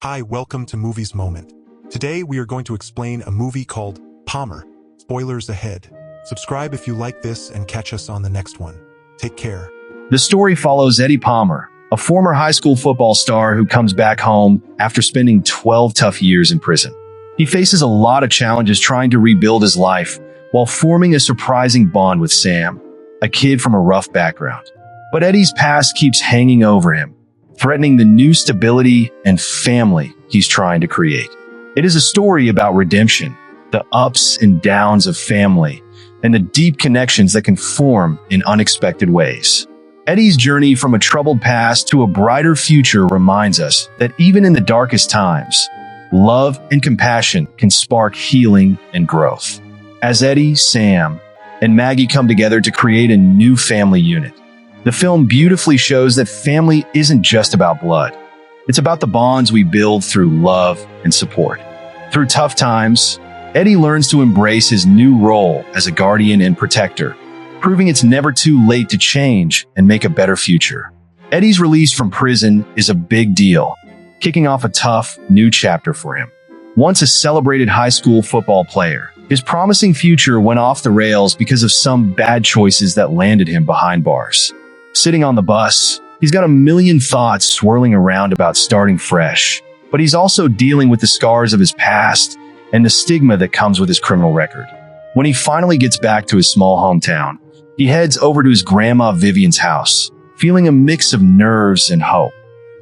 Hi, welcome to Movies Moment. Today we are going to explain a movie called Palmer. Spoilers ahead. Subscribe if you like this and catch us on the next one. Take care. The story follows Eddie Palmer, a former high school football star who comes back home after spending 12 tough years in prison. He faces a lot of challenges trying to rebuild his life while forming a surprising bond with Sam, a kid from a rough background. But Eddie's past keeps hanging over him, threatening the new stability and family he's trying to create. It is a story about redemption, the ups and downs of family, and the deep connections that can form in unexpected ways. Eddie's journey from a troubled past to a brighter future reminds us that even in the darkest times, love and compassion can spark healing and growth. As Eddie, Sam, and Maggie come together to create a new family unit, the film beautifully shows that family isn't just about blood. It's about the bonds we build through love and support. Through tough times, Eddie learns to embrace his new role as a guardian and protector, proving it's never too late to change and make a better future. Eddie's release from prison is a big deal, kicking off a tough, new chapter for him. Once a celebrated high school football player, his promising future went off the rails because of some bad choices that landed him behind bars. Sitting on the bus, he's got a million thoughts swirling around about starting fresh, but he's also dealing with the scars of his past and the stigma that comes with his criminal record. When he finally gets back to his small hometown, he heads over to his grandma Vivian's house, feeling a mix of nerves and hope.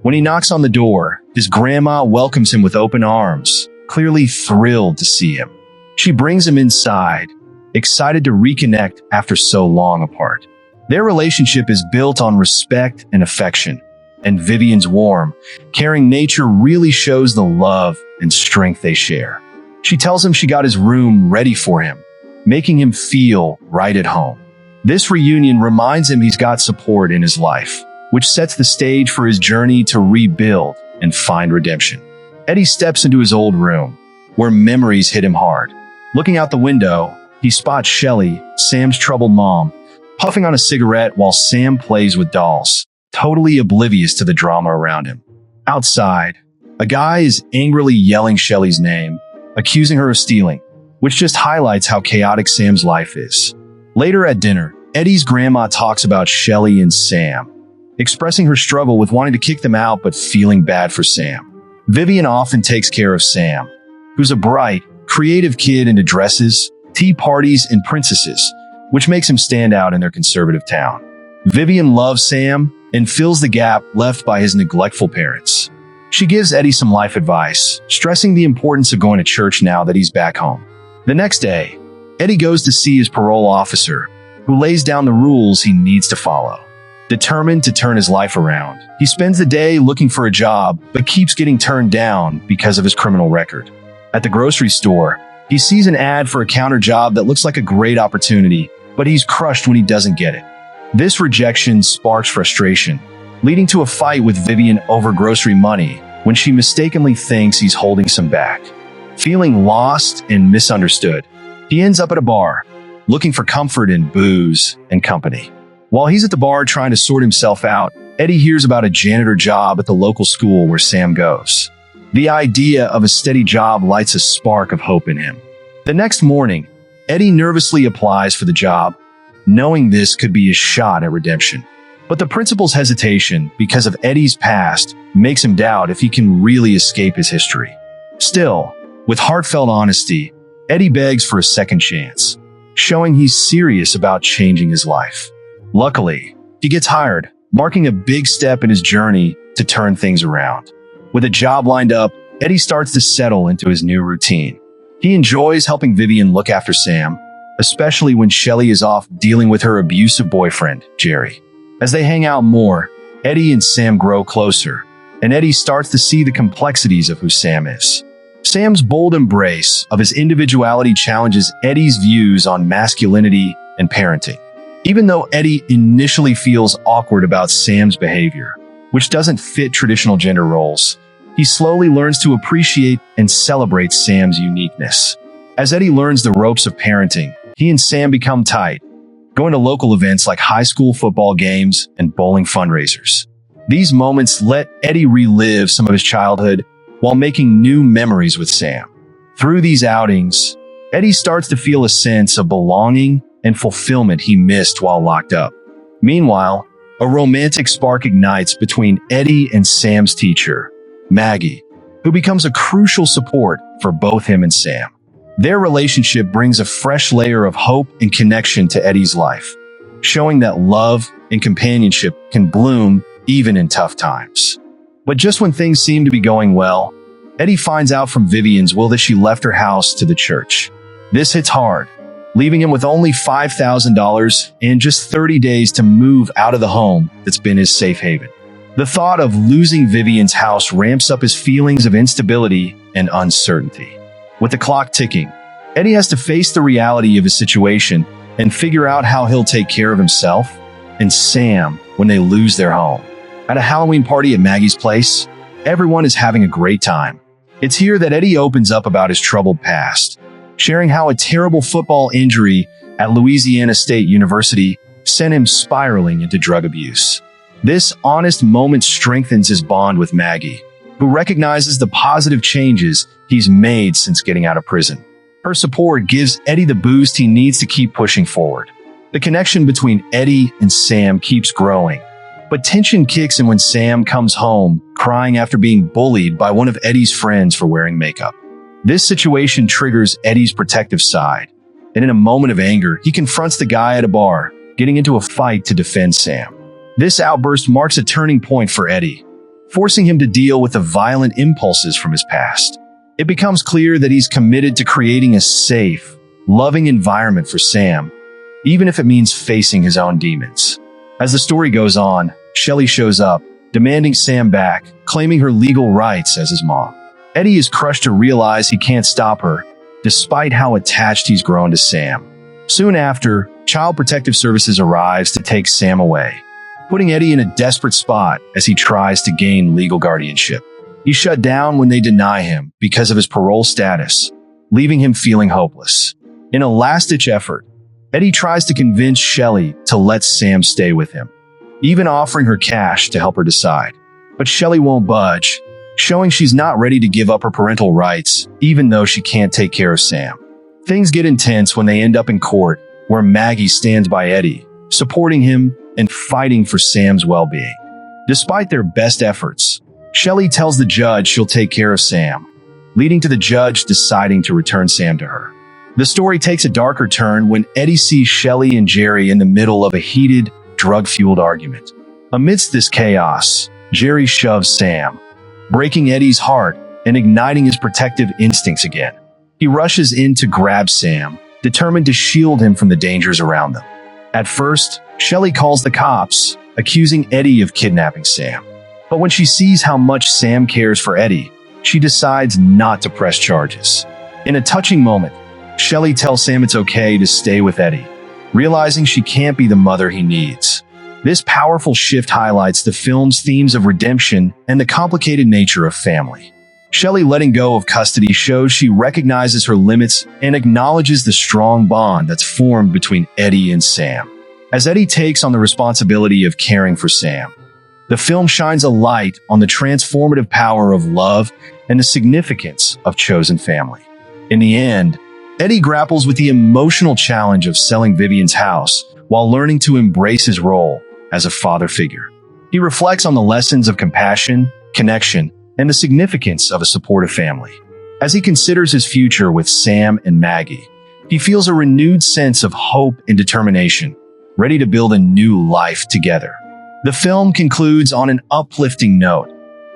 When he knocks on the door, his grandma welcomes him with open arms, clearly thrilled to see him. She brings him inside, excited to reconnect after so long apart. Their relationship is built on respect and affection, and Vivian's warm, caring nature really shows the love and strength they share. She tells him she got his room ready for him, making him feel right at home. This reunion reminds him he's got support in his life, which sets the stage for his journey to rebuild and find redemption. Eddie steps into his old room, where memories hit him hard. Looking out the window, he spots Shelley, Sam's troubled mom, puffing on a cigarette while Sam plays with dolls, totally oblivious to the drama around him. Outside, a guy is angrily yelling Shelley's name, accusing her of stealing, which just highlights how chaotic Sam's life is. Later at dinner, Eddie's grandma talks about Shelley and Sam, expressing her struggle with wanting to kick them out but feeling bad for Sam. Vivian often takes care of Sam, who's a bright, creative kid into dresses, tea parties, and princesses, which makes him stand out in their conservative town. Vivian loves Sam and fills the gap left by his neglectful parents. She gives Eddie some life advice, stressing the importance of going to church now that he's back home. The next day, Eddie goes to see his parole officer, who lays down the rules he needs to follow. Determined to turn his life around, he spends the day looking for a job, but keeps getting turned down because of his criminal record. At the grocery store, he sees an ad for a counter job that looks like a great opportunity, but he's crushed when he doesn't get it. This rejection sparks frustration, leading to a fight with Vivian over grocery money when she mistakenly thinks he's holding some back. Feeling lost and misunderstood, he ends up at a bar, looking for comfort in booze and company. While he's at the bar trying to sort himself out, Eddie hears about a janitor job at the local school where Sam goes. The idea of a steady job lights a spark of hope in him. The next morning, Eddie nervously applies for the job, knowing this could be his shot at redemption. But the principal's hesitation, because of Eddie's past, makes him doubt if he can really escape his history. Still, with heartfelt honesty, Eddie begs for a second chance, showing he's serious about changing his life. Luckily, he gets hired, marking a big step in his journey to turn things around. With a job lined up, Eddie starts to settle into his new routine. He enjoys helping Vivian look after Sam, especially when Shelley is off dealing with her abusive boyfriend, Jerry. As they hang out more, Eddie and Sam grow closer, and Eddie starts to see the complexities of who Sam is. Sam's bold embrace of his individuality challenges Eddie's views on masculinity and parenting. Even though Eddie initially feels awkward about Sam's behavior, which doesn't fit traditional gender roles, he slowly learns to appreciate and celebrate Sam's uniqueness. As Eddie learns the ropes of parenting, he and Sam become tight, going to local events like high school football games and bowling fundraisers. These moments let Eddie relive some of his childhood while making new memories with Sam. Through these outings, Eddie starts to feel a sense of belonging and fulfillment he missed while locked up. Meanwhile, a romantic spark ignites between Eddie and Sam's teacher, Maggie, who becomes a crucial support for both him and Sam. Their relationship brings a fresh layer of hope and connection to Eddie's life, showing that love and companionship can bloom even in tough times. But just when things seem to be going well, Eddie finds out from Vivian's will that she left her house to the church. This hits hard, leaving him with only $5,000 and just 30 days to move out of the home that's been his safe haven. The thought of losing Vivian's house ramps up his feelings of instability and uncertainty. With the clock ticking, Eddie has to face the reality of his situation and figure out how he'll take care of himself and Sam when they lose their home. At a Halloween party at Maggie's place, everyone is having a great time. It's here that Eddie opens up about his troubled past, sharing how a terrible football injury at Louisiana State University sent him spiraling into drug abuse. This honest moment strengthens his bond with Maggie, who recognizes the positive changes he's made since getting out of prison. Her support gives Eddie the boost he needs to keep pushing forward. The connection between Eddie and Sam keeps growing, but tension kicks in when Sam comes home crying after being bullied by one of Eddie's friends for wearing makeup. This situation triggers Eddie's protective side, and in a moment of anger, he confronts the guy at a bar, getting into a fight to defend Sam. This outburst marks a turning point for Eddie, forcing him to deal with the violent impulses from his past. It becomes clear that he's committed to creating a safe, loving environment for Sam, even if it means facing his own demons. As the story goes on, Shelley shows up, demanding Sam back, claiming her legal rights as his mom. Eddie is crushed to realize he can't stop her, despite how attached he's grown to Sam. Soon after, Child Protective Services arrives to take Sam away, putting Eddie in a desperate spot as he tries to gain legal guardianship. He's shut down when they deny him because of his parole status, leaving him feeling hopeless. In a last-ditch effort, Eddie tries to convince Shelley to let Sam stay with him, even offering her cash to help her decide. But Shelley won't budge, showing she's not ready to give up her parental rights, even though she can't take care of Sam. Things get intense when they end up in court, where Maggie stands by Eddie, supporting him and fighting for Sam's well-being. Despite their best efforts, Shelley tells the judge she'll take care of Sam, leading to the judge deciding to return Sam to her. The story takes a darker turn when Eddie sees Shelley and Jerry in the middle of a heated, drug-fueled argument. Amidst this chaos, Jerry shoves Sam, breaking Eddie's heart and igniting his protective instincts again. He rushes in to grab Sam, determined to shield him from the dangers around them. At first, Shelley calls the cops, accusing Eddie of kidnapping Sam. But when she sees how much Sam cares for Eddie, she decides not to press charges. In a touching moment, Shelley tells Sam it's okay to stay with Eddie, realizing she can't be the mother he needs. This powerful shift highlights the film's themes of redemption and the complicated nature of family. Shelley letting go of custody shows she recognizes her limits and acknowledges the strong bond that's formed between Eddie and Sam. As Eddie takes on the responsibility of caring for Sam, the film shines a light on the transformative power of love and the significance of chosen family. In the end, Eddie grapples with the emotional challenge of selling Vivian's house while learning to embrace his role as a father figure. He reflects on the lessons of compassion, connection, and the significance of a supportive family. As he considers his future with Sam and Maggie, he feels a renewed sense of hope and determination, ready to build a new life together. The film concludes on an uplifting note,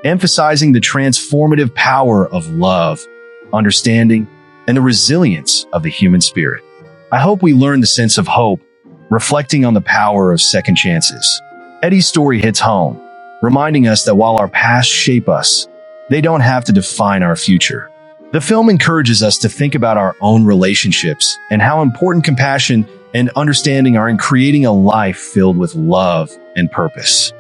emphasizing the transformative power of love, understanding, and the resilience of the human spirit. I hope we learn the sense of hope, reflecting on the power of second chances. Eddie's story hits home, reminding us that while our past shape us, they don't have to define our future. The film encourages us to think about our own relationships and how important compassion and understanding are in creating a life filled with love and purpose.